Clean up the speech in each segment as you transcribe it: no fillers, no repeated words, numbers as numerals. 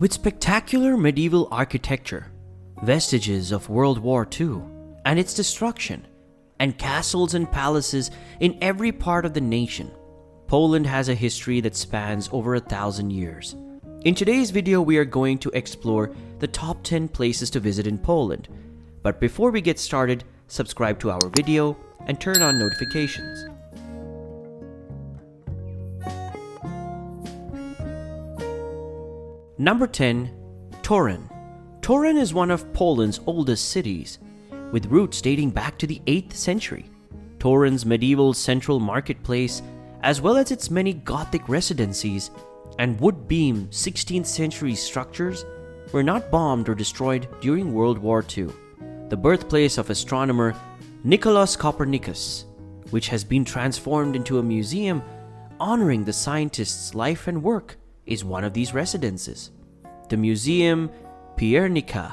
With spectacular medieval architecture, vestiges of World War II and its destruction, and castles and palaces in every part of the nation, Poland has a history that spans over 1,000 years. In today's video, we are going to explore the top 10 places to visit in Poland. But before we get started, subscribe to our video and turn on notifications. Number 10. Torun. Torun is one of Poland's oldest cities, with roots dating back to the 8th century. Torun's medieval central marketplace, as well as its many Gothic residencies and wood-beam 16th century structures, were not bombed or destroyed during World War II. The birthplace of astronomer Nicolaus Copernicus, which has been transformed into a museum honoring the scientist's life and work, is one of these residences. The Museum Piernika,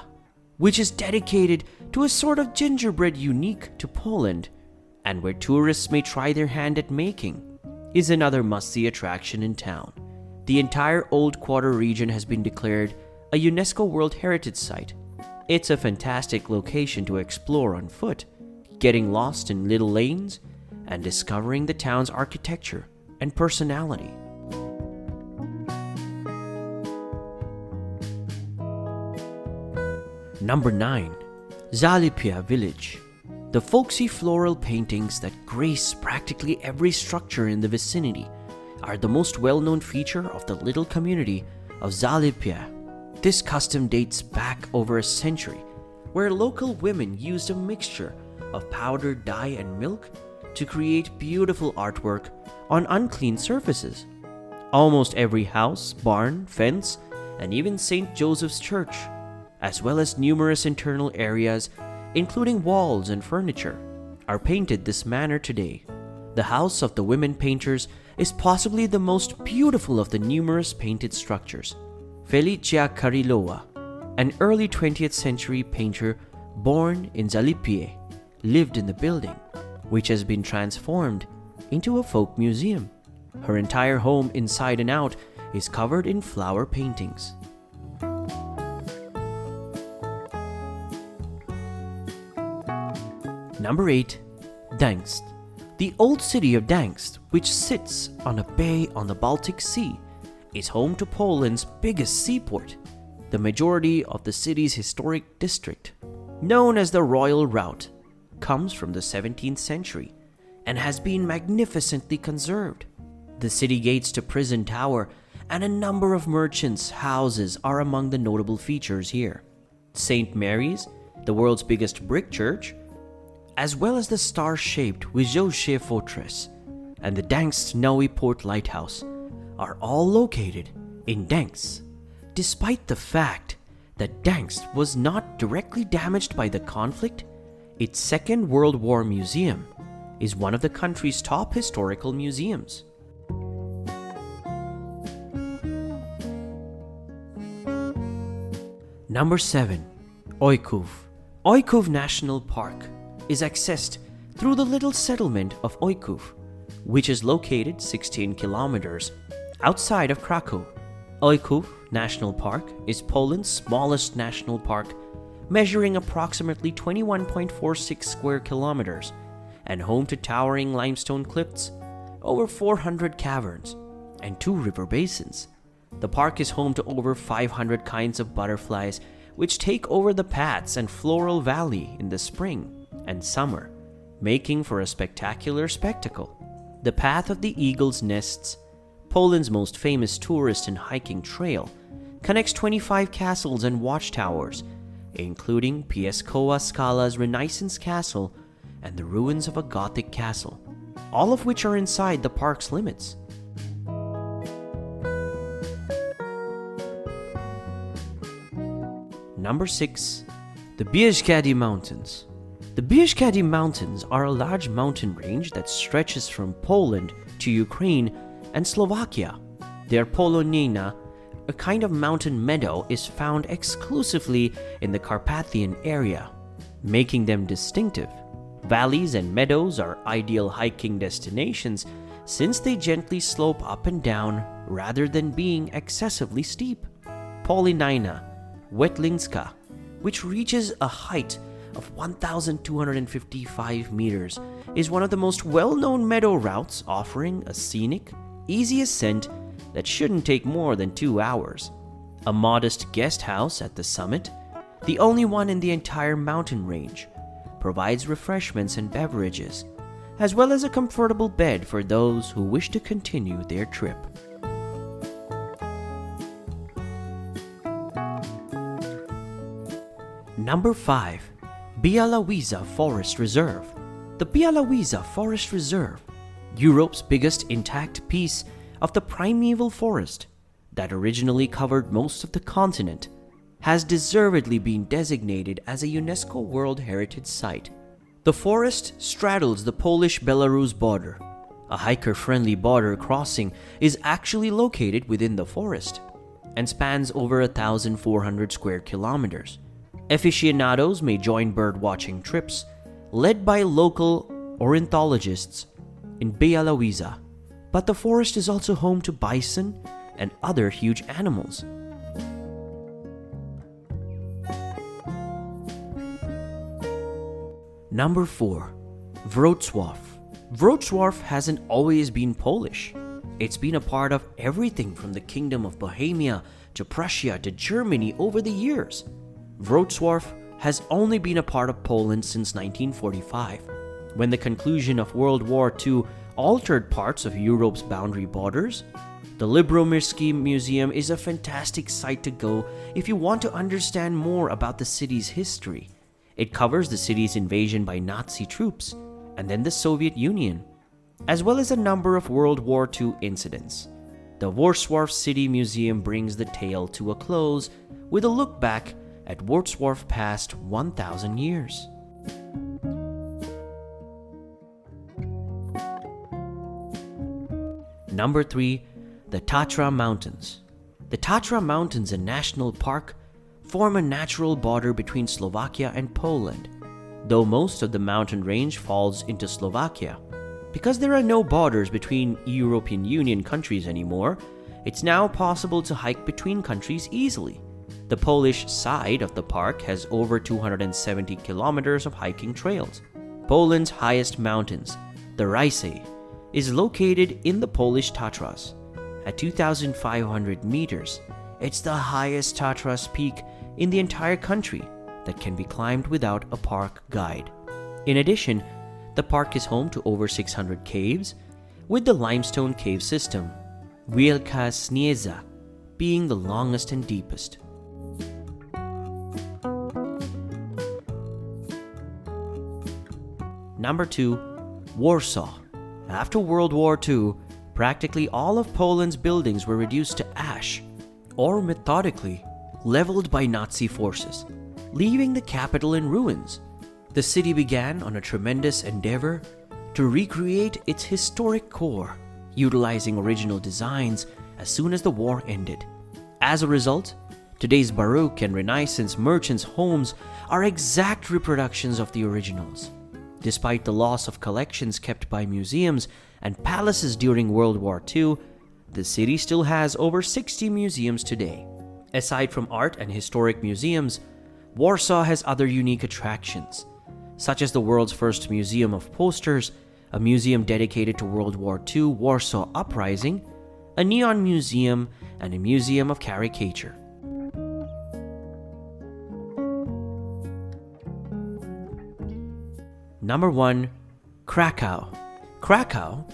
which is dedicated to a sort of gingerbread unique to Poland, and where tourists may try their hand at making, is another must-see attraction in town. The entire Old Quarter region has been declared a UNESCO World Heritage Site. It's a fantastic location to explore on foot, getting lost in little lanes and discovering the town's architecture and personality. Number 9. Zalipie Village. The folksy floral paintings that grace practically every structure in the vicinity are the most well-known feature of the little community of Zalipie. This custom dates back over a century, where local women used a mixture of powdered dye and milk to create beautiful artwork on unclean surfaces. Almost every house, barn, fence, and even St. Joseph's Church, as well as numerous internal areas, including walls and furniture, are painted this manner today. The house of the women painters is possibly the most beautiful of the numerous painted structures. Felicia Karilowa, an early 20th century painter born in Zalipie, lived in the building, which has been transformed into a folk museum. Her entire home inside and out is covered in flower paintings. Number 8. Gdansk. The old city of Gdansk, which sits on a bay on the Baltic Sea, is home to Poland's biggest seaport. The majority of the city's historic district, known as the Royal Route, comes from the 17th century and has been magnificently conserved. The city gates to Prison Tower and a number of merchants' houses are among the notable features here. St. Mary's, the world's biggest brick church, as well as the star-shaped Ojcow fortress and the Gdansk Snowy Port Lighthouse, are all located in Gdansk. Despite the fact that Gdansk was not directly damaged by the conflict, its Second World War Museum is one of the country's top historical museums. Number 7. Ojcow. Ojcow National Park is accessed through the little settlement of Ojcow, which is located 16 kilometers outside of Krakow. Ojcow National Park is Poland's smallest national park, measuring approximately 21.46 square kilometers and home to towering limestone cliffs, over 400 caverns, and 2 river basins. The park is home to over 500 kinds of butterflies, which take over the paths and floral valley in the spring and summer, making for a spectacular spectacle. The Path of the Eagle's Nests, Poland's most famous tourist and hiking trail, connects 25 castles and watchtowers, including Pieskowa Skala's Renaissance Castle and the ruins of a Gothic castle, all of which are inside the park's limits. Number 6. The Bieszczady Mountains. The Bieszczady Mountains are a large mountain range that stretches from Poland to Ukraine and Slovakia. Their Polonina, a kind of mountain meadow, is found exclusively in the Carpathian area, making them distinctive. Valleys and meadows are ideal hiking destinations since they gently slope up and down rather than being excessively steep. Polynina Wetlinska, which reaches a height of 1,255 meters, is one of the most well-known meadow routes, offering a scenic, easy ascent that shouldn't take more than 2 hours. A modest guest house at the summit, the only one in the entire mountain range, provides refreshments and beverages, as well as a comfortable bed for those who wish to continue their trip. Number 5. Bialowieza Forest Reserve. The Bialowieza Forest Reserve, Europe's biggest intact piece of the primeval forest that originally covered most of the continent, has deservedly been designated as a UNESCO World Heritage Site. The forest straddles the Polish-Belarus border. A hiker-friendly border crossing is actually located within the forest and spans over 1,400 square kilometers. Aficionados may join bird-watching trips led by local ornithologists in Bialowieza, but the forest is also home to bison and other huge animals. Number 4. Wrocław. Wrocław hasn't always been Polish. It's been a part of everything from the Kingdom of Bohemia to Prussia to Germany over the years. Wrocław has only been a part of Poland since 1945, when the conclusion of World War II altered parts of Europe's boundary borders. The Libromirski Museum is a fantastic site to go if you want to understand more about the city's history. It covers the city's invasion by Nazi troops and then the Soviet Union, as well as a number of World War II incidents. The Wrocław City Museum brings the tale to a close with a look back at Wrocław past 1,000 years. Number 3. The Tatra Mountains. The Tatra Mountains, a national park, form a natural border between Slovakia and Poland, though most of the mountain range falls into Slovakia. Because there are no borders between European Union countries anymore, it's now possible to hike between countries easily. The Polish side of the park has over 270 kilometers of hiking trails. Poland's highest mountains, the Wrocław, is located in the Polish Tatras. At 2,500 meters, it's the highest Tatras peak in the entire country that can be climbed without a park guide. In addition, the park is home to over 600 caves, with the limestone cave system, Wielka Śnieża, being the longest and deepest. Number 2. Warsaw. After World War II, practically all of Poland's buildings were reduced to ash, or methodically leveled by Nazi forces, leaving the capital in ruins. The city began on a tremendous endeavor to recreate its historic core, utilizing original designs as soon as the war ended. As a result, today's Baroque and Renaissance merchants' homes are exact reproductions of the originals. Despite the loss of collections kept by museums and palaces during World War II, the city still has over 60 museums today. Aside from art and historic museums, Warsaw has other unique attractions, such as the world's first museum of posters, a museum dedicated to World War II Warsaw Uprising, a neon museum, and a museum of caricature. Number 1. Krakow. Krakow,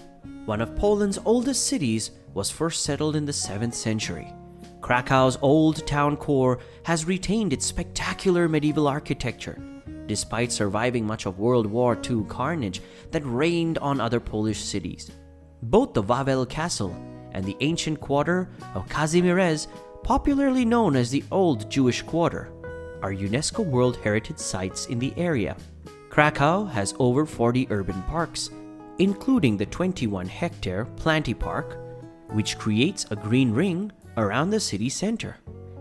one of Poland's oldest cities, was first settled in the 7th century. Krakow's old town core has retained its spectacular medieval architecture, despite surviving much of World War II carnage that reigned on other Polish cities. Both the Wawel Castle and the ancient quarter of Kazimierz, popularly known as the Old Jewish Quarter, are UNESCO World Heritage Sites in the area. Krakow has over 40 urban parks, including the 21-hectare Planty Park, which creates a green ring around the city center,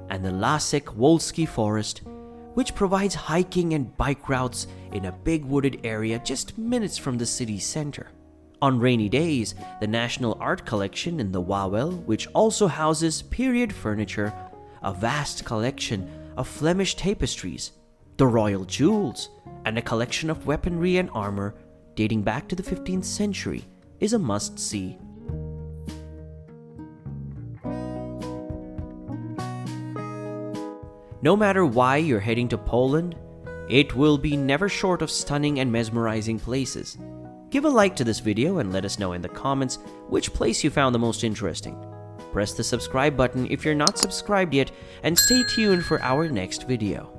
and the Lasek Wolski Forest, which provides hiking and bike routes in a big wooded area just minutes from the city center. On rainy days, the National Art Collection in the Wawel, which also houses period furniture, a vast collection of Flemish tapestries, the royal jewels, and a collection of weaponry and armor dating back to the 15th century is a must-see. No matter why you're heading to Poland, it will be never short of stunning and mesmerizing places. Give a like to this video and let us know in the comments which place you found the most interesting. Press the subscribe button if you're not subscribed yet, and stay tuned for our next video.